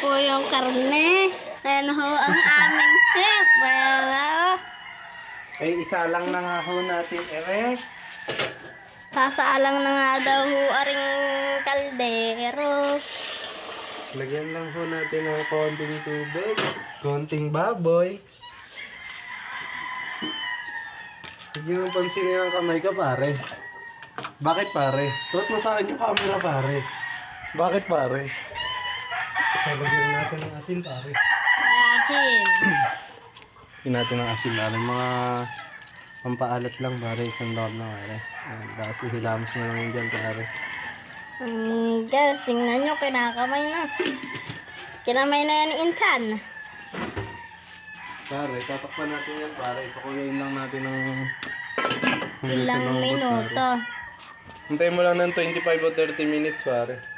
po yung karne. Ayan ho ang aming chef. Well, Ay, isa lang na nga ho natin, Ere. sasaalang na nga daw ho aring kaldero. Lagyan lang ho natin ng konting tubig. Konting baboy. Huwag niyo pansinin ang kamay ko, pare. Bakit, pare? Tuot mo sa akin yung camera, pare. Bakit, pare? So, lagyan natin ng asin, pare. Asin. Lagyan natin ng asin, pare. Mga pampaalat lang, pare. Isang loob na, pare. Ayan, kasi hilamos na lang yun dyan, pare. Guys, tingnan nyo, kinakamay na. Kinamay na yan ni Insan. Pare, tatakpan natin yan, pare. Pakuluin lang natin ng Ilang minuto. Hintayin mo lang ng 25 o 30 minutes, pare.